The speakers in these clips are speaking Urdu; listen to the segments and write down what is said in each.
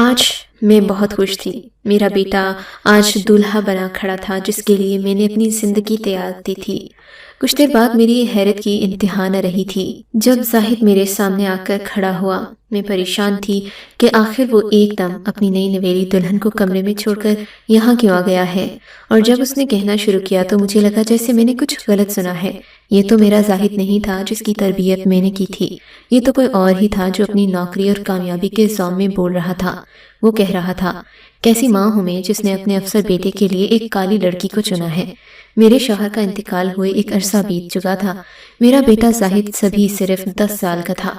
آج میں بہت خوش تھی۔ میرا بیٹا آج دولہا بنا کھڑا تھا جس کے لیے میں نے اپنی زندگی تیار دی تھی۔ کچھ دیر بعد میری حیرت کی انتہا نہ رہی تھی جب زاہد میرے سامنے آ کر کھڑا ہوا۔ میں پریشان تھی کہ آخر وہ ایک دم اپنی نئی نویلی دلہن کو کمرے میں چھوڑ کر یہاں کیوں آ گیا ہے، اور جب اس نے کہنا شروع کیا تو مجھے لگا جیسے میں نے کچھ غلط سنا ہے۔ یہ تو میرا زاہد نہیں تھا جس کی تربیت میں نے کی تھی، یہ تو کوئی اور ہی تھا جو اپنی نوکری اور کامیابی کے ذوق میں بول رہا تھا۔ وہ کہہ رہا تھا، کیسی ماں ہوں میں جس نے اپنے افسر بیٹے کے لیے ایک کالی لڑکی کو چنا ہے۔ میرے شوہر کا انتقال ہوئے ایک عرصہ بیت چکا تھا۔ میرا بیٹا زاہد سبھی صرف 10 سال کا تھا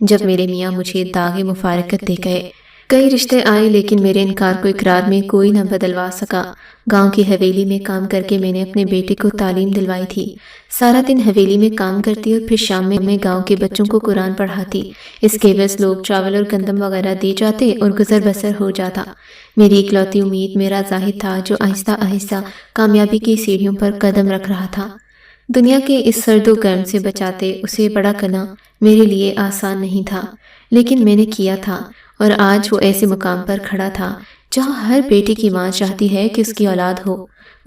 جب میرے میاں مجھے داغ مفارقت دے گئے۔ کئی رشتے آئے لیکن میرے انکار کو اقرار میں کوئی نہ بدلوا سکا۔ گاؤں کی حویلی میں کام کر کے میں نے اپنے بیٹے کو تعلیم دلوائی تھی۔ سارا دن حویلی میں کام کرتی اور پھر شام میں گاؤں کے بچوں کو قرآن پڑھاتی۔ اس کے عوض لوگ چاول اور گندم وغیرہ دے جاتے اور گزر بسر ہو جاتا۔ میری اکلوتی امید میرا زاہد تھا جو آہستہ آہستہ کامیابی کی سیڑھیوں پر قدم رکھ رہا تھا۔ دنیا کے اس سرد و گرم سے بچاتے اسے بڑا کرنا میرے لیے آسان نہیں تھا، لیکن میں نے کیا تھا، اور آج وہ ایسے مقام پر کھڑا تھا جہاں ہر بیٹے کی ماں چاہتی ہے کہ اس کی اولاد ہو۔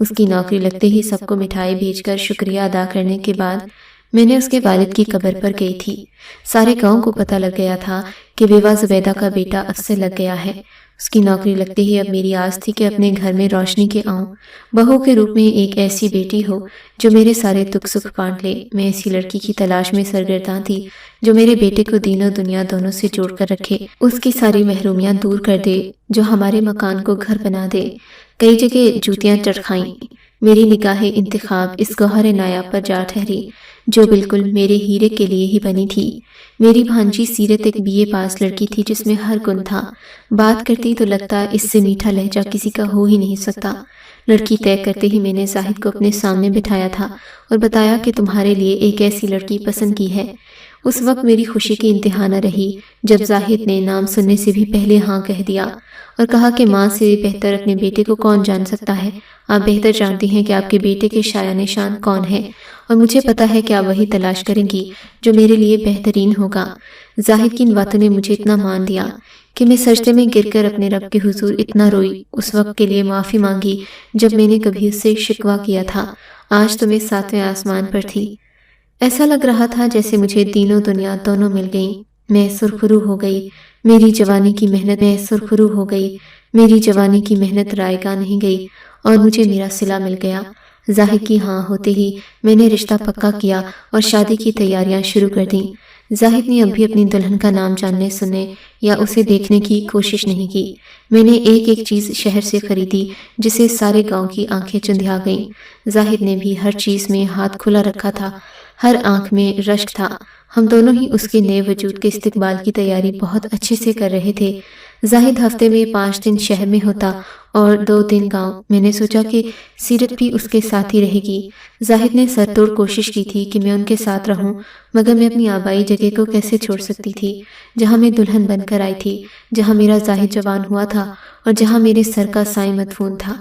اس کی نوکری لگتے ہی سب کو مٹھائی بھیج کر شکریہ ادا کرنے کے بعد میں نے اس کے والد کی قبر پر گئی تھی۔ سارے گاؤں کو پتہ لگ گیا تھا کہ بیوہ زبیدہ کا بیٹا افسر لگ گیا ہے۔ اس کی نوکری لگتے ہی اب میری آس تھی کہ اپنے گھر میں روشنی کے آؤں، بہو کے روپ میں ایک ایسی بیٹی ہو جو میرے سارے دکھ سکھ بانٹ لے۔ میں ایسی لڑکی کی تلاش میں سرگرداں تھی جو میرے بیٹے کو دین و دنیا دونوں سے جوڑ کر رکھے، اس کی ساری محرومیاں دور کر دے، جو ہمارے مکان کو گھر بنا دے۔ کئی جگہ جوتیاں چرخائیں، میری نگاہ انتخاب اس گوہر نایاب پر جا ٹھہری جو بالکل میرے ہیرے کے لیے ہی بنی تھی۔ میری بھانجی سیرت ایک BA پاس لڑکی تھی جس میں ہر گن تھا۔ بات کرتی تو لگتا اس سے میٹھا لہجہ کسی کا ہو ہی نہیں سکتا۔ لڑکی طے کرتے ہی میں نے زاہد کو اپنے سامنے بٹھایا تھا اور بتایا کہ تمہارے لیے ایک ایسی لڑکی پسند کی ہے۔ اس وقت میری خوشی کی انتہا نہ رہی جب زاہد نے نام سننے سے بھی پہلے ہاں کہہ دیا اور کہا کہ ماں سے بہتر اپنے بیٹے کو کون جان سکتا ہے۔ آپ بہتر جانتی ہیں کہ آپ کے بیٹے کے شایع نشان کون ہے، اور مجھے پتا ہے کہ آپ وہی تلاش کریں گی جو میرے لیے بہترین ہوگا۔ زاہد کی ان باتوں نے مجھے اتنا مان دیا کہ میں سجدے میں گر کر اپنے رب کے حضور اتنا روئی، اس وقت کے لیے معافی مانگی جب میں نے کبھی اس سے شکوہ کیا تھا۔ آج تو میں 7ویں آسمان پر تھی۔ ایسا لگ رہا تھا جیسے مجھے دین و دنیا دونوں مل گئیں۔ میں سرخرو ہو گئی، میری جوانی کی محنت رائے گاہ نہیں گئی اور مجھے میرا صلہ مل گیا۔ زاہد کی ہاں ہوتے ہی میں نے رشتہ پکا کیا اور شادی کی تیاریاں شروع کر دیں۔ زاہد نے اب بھی اپنی دلہن کا نام جاننے سننے یا اسے دیکھنے کی کوشش نہیں کی۔ میں نے ایک ایک چیز شہر سے خریدی جسے سارے گاؤں کی آنکھیں چندھیا گئیں۔ زاہد نے بھی ہر چیز میں ہاتھ کھلا رکھا تھا، ہر آنکھ میں رشک تھا۔ ہم دونوں ہی اس کے نئے وجود کے استقبال کی تیاری بہت اچھے سے کر رہے تھے۔ زاہد ہفتے میں 5 دن شہر میں ہوتا اور 2 دن گاؤں۔ میں نے سوچا کہ سیرت بھی اس کے ساتھ ہی رہے گی۔ زاہد نے سر توڑ کوشش کی تھی کہ میں ان کے ساتھ رہوں، مگر میں اپنی آبائی جگہ کو کیسے چھوڑ سکتی تھی جہاں میں دلہن بن کر آئی تھی، جہاں میرا زاہد جوان ہوا تھا اور جہاں میرے سر کا سائیں مدفون تھا۔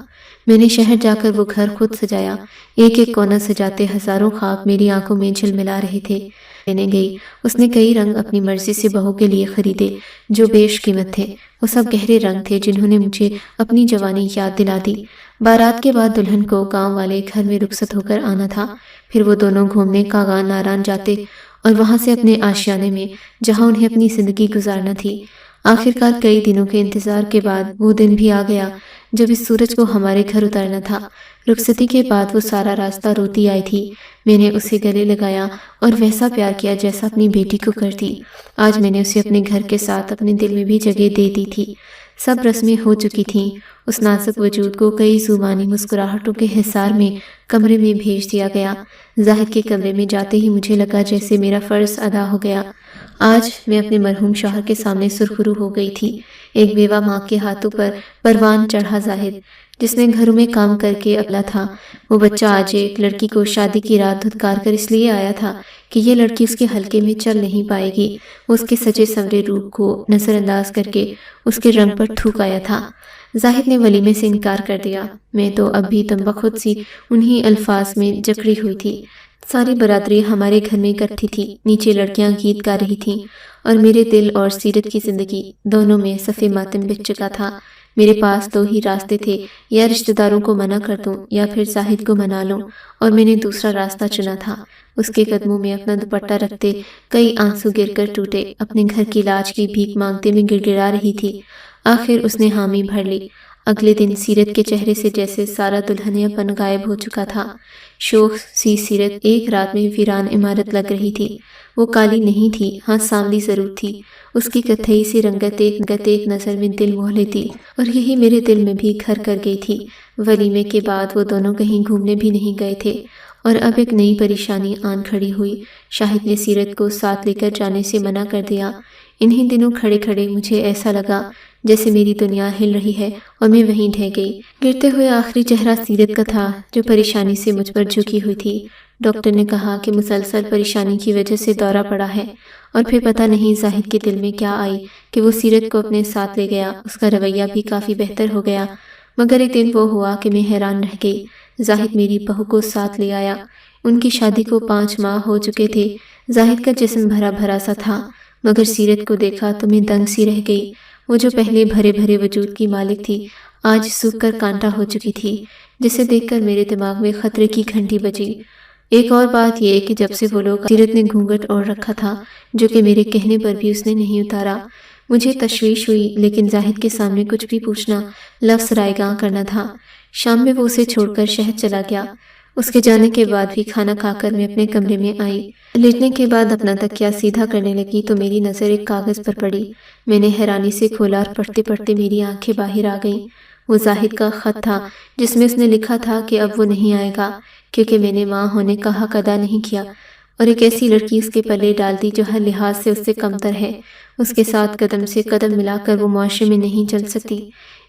میں نے شہر جا کر وہ گھر خود سجایا۔ ایک ایک کونا سجاتے ہزاروں خواب میری آنکھوں میں جھلملا رہے تھے۔ لینے گئی، اس نے کئی رنگ اپنی مرضی سے بہو کے لیے خریدے جو بیش قیمت تھے۔ وہ سب گہرے رنگ تھے جنہوں نے مجھے اپنی جوانی یاد دلا دی۔ بارات کے بعد دلہن کو گاؤں والے گھر میں رخصت ہو کر آنا تھا، پھر وہ دونوں گھومنے کاغان ناران جاتے اور وہاں سے اپنے آشیانے میں جہاں انہیں اپنی زندگی گزارنا تھی۔ آخرکار کئی دنوں کے انتظار کے بعد وہ دن بھی آ گیا جب اس سورج کو ہمارے گھر اترنا تھا۔ رخصتی کے بعد وہ سارا راستہ روتی آئی تھی۔ میں نے اسے گلے لگایا اور ویسا پیار کیا جیسا اپنی بیٹی کو کرتی۔ آج میں نے اسے اپنے گھر کے ساتھ اپنے دل میں بھی جگہ دے دی تھی۔ سب رسمیں ہو چکی تھیں۔ اس نازک وجود کو کئی زبانی مسکراہٹوں کے حصار میں کمرے میں بھیج دیا گیا۔ زاہد کے کمرے میں جاتے ہی مجھے لگا جیسے میرا فرض ادا ہو گیا۔ آج میں اپنے مرحوم شوہر کے سامنے سرخرو ہو گئی تھی۔ ایک بیوہ ماں کے ہاتھوں پر پروان چڑھا زاہد، جس نے گھروں میں کام کر کے اپلا تھا، وہ بچہ آج ایک لڑکی کو شادی کی رات دھتکار کر اس لیے آیا تھا کہ یہ لڑکی اس کے حلقے میں چل نہیں پائے گی۔ وہ اس کے سجے سنورے روپ کو نظر انداز کر کے اس کے رنگ پر تھوک آیا تھا۔ زاہد نے ولیمے سے انکار کر دیا۔ میں تو اب بھی تنبہ خود سی انہی الفاظ میں جکڑی ہوئی تھی۔ ساری برادری ہمارے گھر میں اکٹھی تھی۔ نیچے لڑکیاں گیت گا رہی تھیں اور میرے دل اور سیرت کی زندگی دونوں میں صف ماتم بچ چکا تھا۔ میرے پاس دو ہی راستے تھے، یا رشتہ داروں کو منع کر دوں یا پھر زاہد کو منا لوں، اور میں نے دوسرا راستہ چنا تھا۔ اس کے قدموں میں اپنا دوپٹہ رکھتے کئی آنسو گر کر ٹوٹے۔ اپنے گھر کی لاج کی بھیک مانگتے میں گڑ گڑا رہی تھی۔ آخر اس نے حامی بھر لی۔ اگلے دن سیرت کے چہرے سے جیسے سارا دلہنیا پن غائب ہو چکا تھا۔ شوخ سی سیرت ایک رات میں ویران عمارت لگ رہی تھی۔ وہ کالی نہیں تھی، ہاں سانولی ضرور تھی۔ اس کی کتھئی سی رنگت ایک نظر میں دل موہ لیتی، اور یہی میرے دل میں بھی گھر کر گئی تھی۔ ولیمے کے بعد وہ دونوں کہیں گھومنے بھی نہیں گئے تھے، اور اب ایک نئی پریشانی آن کھڑی ہوئی۔ شاہد نے سیرت کو ساتھ لے کر جانے سے منع کر دیا۔ انہی دنوں کھڑے کھڑے مجھے ایسا لگا جیسے میری دنیا ہل رہی ہے اور میں وہیں ڈھہ گئی۔ گرتے ہوئے آخری چہرہ سیرت کا تھا جو پریشانی سے مجھ پر جھکی ہوئی تھی۔ ڈاکٹر نے کہا کہ مسلسل پریشانی کی وجہ سے دورہ پڑا ہے، اور پھر پتہ نہیں زاہد کے دل میں کیا آئی کہ وہ سیرت کو اپنے ساتھ لے گیا۔ اس کا رویہ بھی کافی بہتر ہو گیا، مگر ایک دن وہ ہوا کہ میں حیران رہ گئی۔ زاہد میری بہو کو ساتھ لے آیا۔ ان کی شادی کو 5 ماہ ہو چکے تھے۔ زاہد کا جسم بھرا بھرا سا تھا، مگر سیرت کو دیکھا تو میں دنگ سی رہ گئی۔ وہ جو پہلے بھرے بھرے وجود کی مالک تھی، آج سوکھ کر کانٹا ہو چکی تھی، جسے دیکھ کر میرے دماغ میں خطرے کی گھنٹی بجی۔ ایک اور بات یہ کہ جب سے وہ لوگ سیرت نے گھونگھٹ اوڑھ رکھا تھا، جو کہ میرے کہنے پر بھی اس نے نہیں اتارا۔ مجھے تشویش ہوئی، لیکن زاہد کے سامنے کچھ بھی پوچھنا لفظ رائے گاں کرنا تھا۔ شام میں وہ اسے چھوڑ کر شہر چلا گیا۔ اس کے جانے کے بعد بھی کھانا کھا کر میں اپنے کمرے میں آئی۔ لیٹنے کے بعد اپنا تکیہ سیدھا کرنے لگی تو میری نظر ایک کاغذ پر پڑی۔ میں نے حیرانی سے کھولا اور پڑھتے پڑھتے میری آنکھیں باہر آ گئیں۔ وہ زاہد کا خط تھا، جس میں اس نے لکھا تھا کہ اب وہ نہیں آئے گا، کیونکہ میں نے ماں ہونے کا حق ادا نہیں کیا، اور ایک ایسی لڑکی اس کے پلے ڈال دی جو ہر لحاظ سے اس سے کمتر ہے۔ اس کے ساتھ قدم سے قدم ملا کر وہ معاشرے میں نہیں چل سکتی،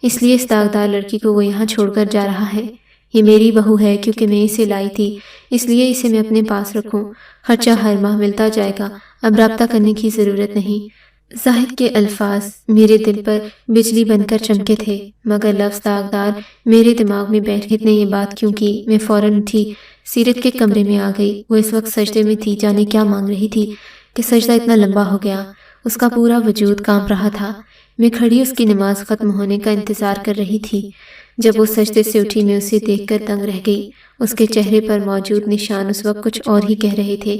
اس لیے اس داغدار لڑکی کو وہ یہاں چھوڑ کر جا رہا ہے۔ یہ میری بہو ہے کیونکہ میں اسے لائی تھی، اس لیے اسے میں اپنے پاس رکھوں۔ خرچہ ہر ماہ ملتا جائے گا، اب رابطہ کرنے کی ضرورت نہیں۔ زاہد کے الفاظ میرے دل پر بجلی بن کر چمکے تھے، مگر لفظ داغدار میرے دماغ میں بیٹھ نے یہ بات کیوں کی؟ میں فوراً اٹھی، سیرت کے کمرے میں آ گئی۔ وہ اس وقت سجدے میں تھی، جانے کیا مانگ رہی تھی کہ سجدہ اتنا لمبا ہو گیا۔ اس کا پورا وجود کانپ رہا تھا۔ میں کھڑی اس کی نماز ختم ہونے کا انتظار کر رہی تھی۔ جب وہ سجدے سے اٹھی میں اسے دیکھ کر دنگ رہ گئی۔ اس کے چہرے پر موجود نشان اس وقت کچھ اور ہی کہہ رہے تھے۔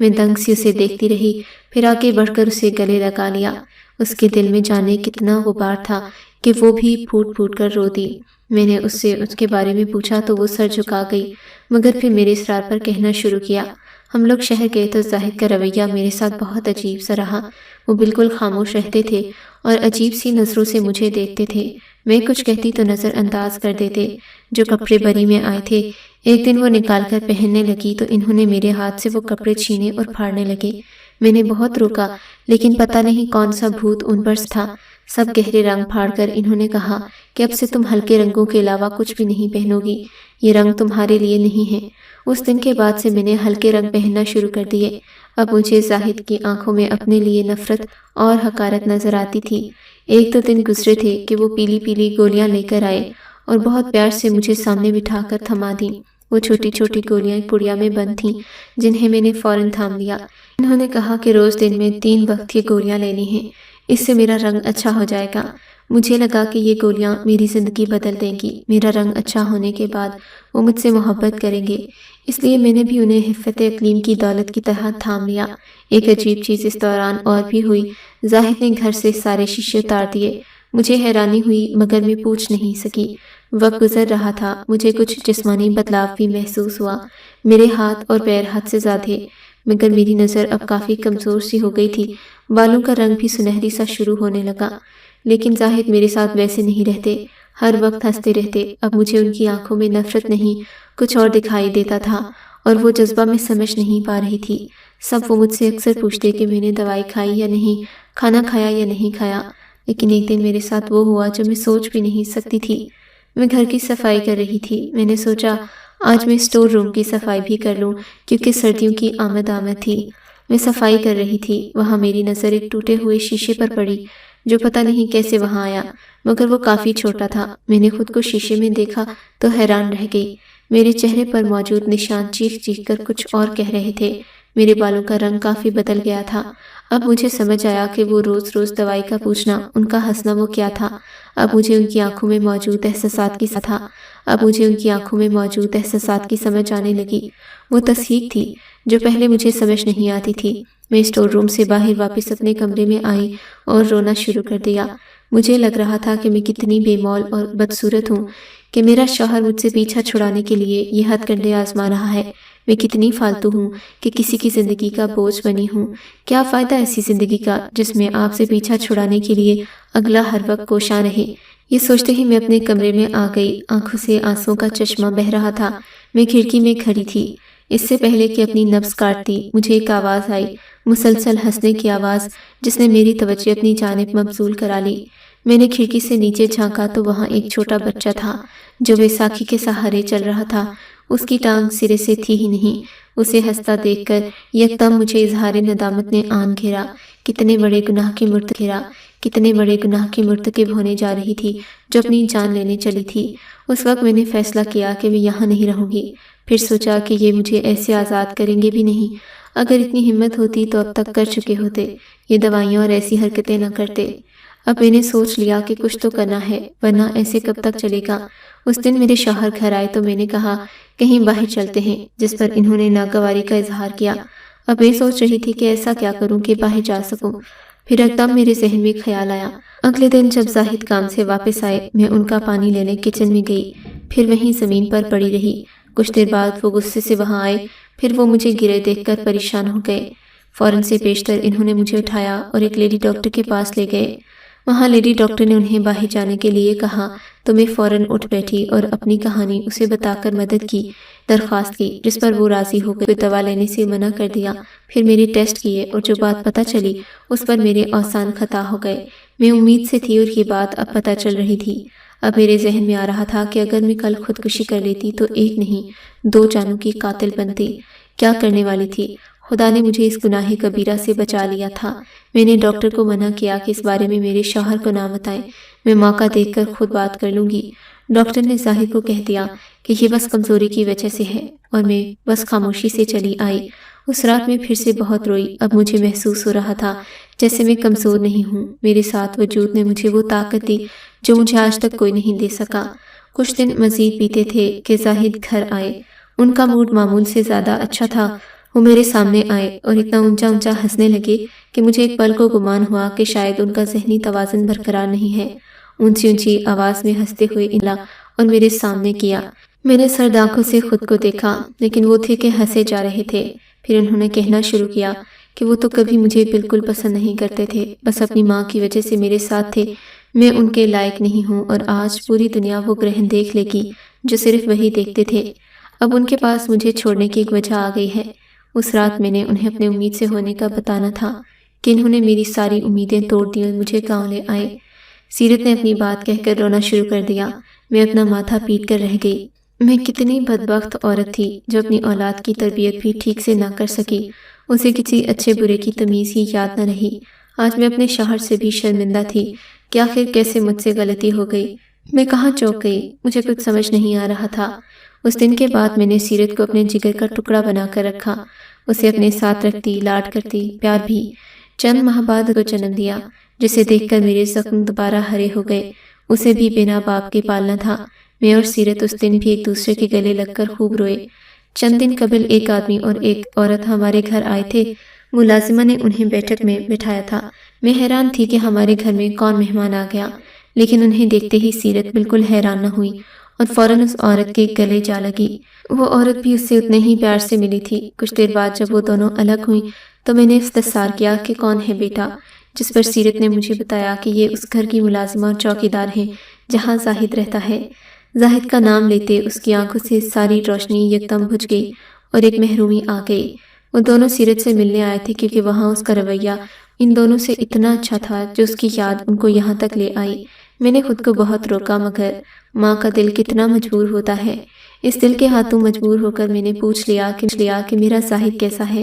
میں دنگ سی اسے دیکھتی رہی، پھر آگے بڑھ کر اسے گلے لگا لیا۔ اس کے دل میں جانے کتنا غبار تھا کہ وہ بھی پھوٹ پھوٹ کر رو دی۔ میں نے اس سے اس کے بارے میں پوچھا تو وہ سر جھکا گئی، مگر پھر میرے اصرار پر کہنا شروع کیا۔ ہم لوگ شہر گئے تو زاہد کا رویہ میرے ساتھ بہت عجیب سا رہا۔ وہ بالکل خاموش رہتے تھے اور عجیب سی نظروں سے مجھے دیکھتے تھے۔ میں کچھ کہتی تو نظر انداز کر دیتے۔ جو کپڑے بری میں آئے تھے ایک دن وہ نکال کر پہننے لگی تو انہوں نے میرے ہاتھ سے وہ کپڑے چھینے اور پھاڑنے لگے۔ میں نے بہت روکا، لیکن پتہ نہیں کون سا بھوت ان پر تھا۔ سب گہرے رنگ پھاڑ کر انہوں نے کہا کہ اب سے تم ہلکے رنگوں کے علاوہ کچھ بھی نہیں پہنو گی، یہ رنگ تمہارے لیے نہیں ہے۔ اس دن کے بعد سے میں نے ہلکے رنگ پہننا شروع کر دیے۔ اب مجھے زاہد کی آنکھوں میں اپنے لیے نفرت اور حقارت نظر آتی تھی۔ ایک دو دن گزرے تھے کہ وہ پیلی پیلی گولیاں لے کر آئے اور بہت پیار سے مجھے سامنے بٹھا کر تھما دیں۔ وہ چھوٹی چھوٹی گولیاں ایک پڑیا میں بند تھیں، جنہیں میں نے فوراً تھام لیا۔ انہوں نے کہا کہ روز دن میں 3 وقت کی گولیاں لینی ہیں، اس سے میرا رنگ اچھا ہو جائے گا۔ مجھے لگا کہ یہ گولیاں میری زندگی بدل دیں گی۔ میرا رنگ اچھا ہونے کے بعد وہ مجھ سے محبت کریں گے، اس لیے میں نے بھی انہیں حفت اقلیم کی دولت کی طرح تھام لیا۔ ایک عجیب چیز اس دوران اور بھی ہوئی۔ زاہد نے گھر سے سارے شیشے اتار دیے۔ مجھے حیرانی ہوئی، مگر میں پوچھ نہیں سکی۔ وقت گزر رہا تھا، مجھے کچھ جسمانی بدلاؤ بھی محسوس ہوا۔ میرے ہاتھ اور پیر حد سے زیادہ تھے، مگر میری نظر اب کافی کمزور سی ہو گئی تھی۔ بالوں کا رنگ بھی سنہری سا شروع ہونے لگا۔ لیکن زاہد میرے ساتھ ویسے نہیں رہتے، ہر وقت ہنستے رہتے۔ اب مجھے ان کی آنکھوں میں نفرت نہیں، کچھ اور دکھائی دیتا تھا، اور وہ جذبہ میں سمجھ نہیں پا رہی تھی۔ سب وہ مجھ سے اکثر پوچھتے کہ میں نے دوائی کھائی یا نہیں، کھانا کھایا یا نہیں کھایا۔ لیکن ایک دن میرے ساتھ وہ ہوا جو میں سوچ بھی نہیں سکتی تھی۔ میں گھر کی صفائی کر رہی تھی۔ میں نے سوچا آج میں اسٹور روم کی صفائی بھی کر لوں، کیونکہ سردیوں کی آمد تھی۔ میں صفائی کر رہی تھی، وہاں میری نظر ایک ٹوٹے ہوئے شیشے پر پڑی۔ جو پتہ نہیں کیسے وہاں آیا، مگر وہ کافی چھوٹا تھا۔ میں نے خود کو شیشے میں دیکھا تو حیران رہ گئی۔ میرے چہرے پر موجود نشان چیخ چیخ کر کچھ اور کہہ رہے تھے۔ میرے بالوں کا رنگ کافی بدل گیا تھا۔ اب مجھے سمجھ آیا کہ وہ روز روز دوائی کا پوچھنا، ان کا ہنسنا وہ کیا تھا۔ اب مجھے ان کی آنکھوں میں موجود احساسات کی سمجھ آنے لگی۔ وہ تصحیق تھی جو پہلے مجھے سمجھ نہیں آتی تھی۔ میں اسٹور روم سے باہر واپس اپنے کمرے میں آئی اور رونا شروع کر دیا۔ مجھے لگ رہا تھا کہ میں کتنی بے مول اور بدصورت ہوں کہ میرا شوہر مجھ سے پیچھا چھڑانے کے لیے یہ ہتھ کنڈے آزما رہا ہے۔ میں کتنی فالتو ہوں کہ کسی کی زندگی کا بوجھ بنی ہوں۔ کیا فائدہ ایسی زندگی کا جس میں آپ سے پیچھا چھڑانے کے لیے اگلا ہر وقت کوشاں رہے۔ یہ سوچتے ہی میں اپنے کمرے میں آ گئی۔ آنکھوں سے آنسوں کا چشمہ بہہ رہا تھا۔ میں کھڑکی میں کھڑی تھی۔ اس سے پہلے کہ اپنی نبض کاٹتی مجھے ایک آواز آئی، مسلسل ہنسنے کی آواز، جس نے میری توجہ اپنی جانب مبذول کرا لی۔ میں نے کھڑکی سے نیچے جھانکا تو وہاں ایک چھوٹا بچہ تھا جو بیساکھی کے سہارے چل رہا تھا۔ اس کی ٹانگ سرے سے تھی ہی نہیں۔ اسے ہنستا دیکھ کر یکدم مجھے اظہار ندامت نے آن گھیرا۔ کتنے بڑے گناہ کی مرتکب ہونے جا رہی تھی جو اپنی جان لینے چلی تھی۔ اس وقت میں نے فیصلہ کیا کہ میں یہاں نہیں رہوں گی۔ پھر سوچا کہ یہ مجھے ایسے آزاد کریں گے بھی نہیں۔ اگر اتنی ہمت ہوتی تو اب تک کر چکے ہوتے، یہ دوائیاں اور ایسی حرکتیں نہ کرتے۔ اب میں نے سوچ لیا کہ کچھ تو کرنا ہے، ورنہ ایسے کب تک چلے گا۔ اس دن میرے شوہر گھر آئے تو میں نے کہا کہیں باہر چلتے ہیں، جس پر انہوں نے ناگواری کا اظہار کیا۔ اب میں سوچ رہی تھی کہ ایسا کیا کروں کہ باہر جا سکوں۔ پھر ایک دم میرے ذہن میں خیال آیا۔ اگلے دن جب زاہد کام سے واپس آئے، میں ان کا پانی لینے کچن میں گئی، پھر وہیں زمین پر پڑی رہی۔ کچھ دیر بعد وہ غصے سے وہاں آئے، پھر وہ مجھے گرے دیکھ کر پریشان ہو گئے۔ فوراً سے بیشتر انہوں نے مجھے اٹھایا اور ایک لیڈی ڈاکٹر کے پاس لے گئے۔ وہاں لیڈی ڈاکٹر نے انہیں باہر جانے کے لیے کہا تو میں فوراً اٹھ بیٹھی اور اپنی کہانی اسے بتا کر مدد کی درخواست کی، جس پر وہ راضی ہو گئی۔ دوا لینے سے منع کر دیا۔ پھر میرے ٹیسٹ کیے اور جو بات پتہ چلی اس پر میرے اوزان خطا ہو گئے۔ میں امید سے تھی اور یہ بات اب پتہ چل رہی تھی۔ اب میرے ذہن میں آ رہا تھا کہ اگر میں کل خودکشی کر لیتی تو ایک نہیں 2 جانوں کی قاتل بنتی۔ کیا کرنے والی تھی؟ خدا نے مجھے اس گناہ کبیرہ سے بچا لیا تھا۔ میں نے ڈاکٹر کو منع کیا کہ اس بارے میں میرے شوہر کو نہ بتائیں، میں موقع دیکھ کر خود بات کر لوں گی۔ ڈاکٹر نے ظاہر کو کہہ دیا کہ یہ بس کمزوری کی وجہ سے ہے، اور میں بس خاموشی سے چلی آئی۔ اس رات میں پھر سے بہت روئی۔ اب مجھے محسوس ہو رہا تھا جیسے میں کمزور نہیں ہوں۔ میرے ساتھ وجود نے مجھے وہ طاقت دی جو مجھے آج تک کوئی نہیں دے سکا۔ کچھ دن مزید بیتے تھے کہ زاہد گھر آئے۔ ان کا موڈ معمول سے زیادہ اچھا تھا۔ وہ میرے سامنے آئے اور اتنا اونچا اونچا ہنسنے لگے کہ مجھے ایک پل کو گمان ہوا کہ شاید ان کا ذہنی توازن برقرار نہیں ہے۔ اونچی اونچی آواز میں ہنستے ہوئے نکلا اور میرے سامنے کیا۔ میں نے سرد آنکھوں سے خود کو دیکھا، لیکن وہ تھے کہ ہنسے جا رہے تھے۔ پھر انہوں نے کہنا شروع کیا کہ وہ تو کبھی مجھے بالکل پسند نہیں کرتے تھے، بس اپنی ماں کی وجہ سے میرے ساتھ تھے۔ میں ان کے لائق نہیں ہوں اور آج پوری دنیا وہ گرہن دیکھ لے گی جو صرف وہی دیکھتے تھے۔ اب ان کے پاس مجھے چھوڑنے کی ایک وجہ آ گئی ہے۔ اس رات میں نے انہیں اپنے امید سے ہونے کا بتانا تھا کہ انہوں نے میری ساری امیدیں توڑ دی اور مجھے گاؤں لے آئے۔ سیرت نے اپنی بات کہہ کر رونا شروع کر دیا۔ میں اپنا ماتھا پیٹ کر رہ گئی۔ میں کتنی بدبخت عورت تھی جو اپنی اولاد کی تربیت بھی ٹھیک سے نہ کر سکی۔ اسے کسی اچھے برے کی تمیز ہی یاد نہ رہی۔ آج میں اپنے شوہر سے بھی شرمندہ تھی کہ آخر کیسے مجھ سے غلطی ہو گئی۔ میں کہاں چوک گئی، مجھے کچھ سمجھ نہیں آ رہا تھا۔ اس دن کے بعد میں نے سیرت کو اپنے جگر کا ٹکڑا بنا کر رکھا، اسے اپنے ساتھ رکھتی، لاڈ کرتی، پیار بھی۔ چند ماہ بعد کو جنم دیا، جسے دیکھ کر میرے زخم دوبارہ ہرے ہو گئے۔ اسے بھی بنا باپ کے پالنا تھا۔ میں اور سیرت اس دن بھی ایک دوسرے کے گلے لگ کر خوب روئے۔ چند دن قبل ایک آدمی اور ایک عورت ہمارے گھر آئے تھے۔ ملازمہ نے انہیں بیٹھک میں بٹھایا تھا۔ میں حیران تھی کہ ہمارے گھر میں کون مہمان آ گیا، لیکن انہیں دیکھتے ہی سیرت بالکل حیران نہ ہوئی اور فوراً اس عورت کے گلے جا لگی۔ وہ عورت بھی اس سے اتنے ہی پیار سے ملی تھی۔ کچھ دیر بعد جب وہ دونوں الگ ہوئیں تو میں نے استفسار کیا کہ کون ہے بیٹا، جس پر سیرت نے مجھے بتایا کہ یہ اس گھر کی ملازمہ اور چوکیدار ہیں جہاں زاہد رہتا ہے۔ زاہد کا نام لیتے اس کی آنکھوں سے ساری روشنی یکدم بجھ گئی اور ایک محرومی آ گئی۔ وہ دونوں سیرت سے ملنے آئے تھے کیونکہ وہاں اس کا رویہ ان دونوں سے اتنا اچھا تھا جو اس کی یاد ان کو یہاں تک لے آئی۔ میں نے خود کو بہت روکا، مگر ماں کا دل کتنا مجبور ہوتا ہے۔ اس دل کے ہاتھوں مجبور ہو کر میں نے پوچھ لیا کہ میرا زاہد کیسا ہے۔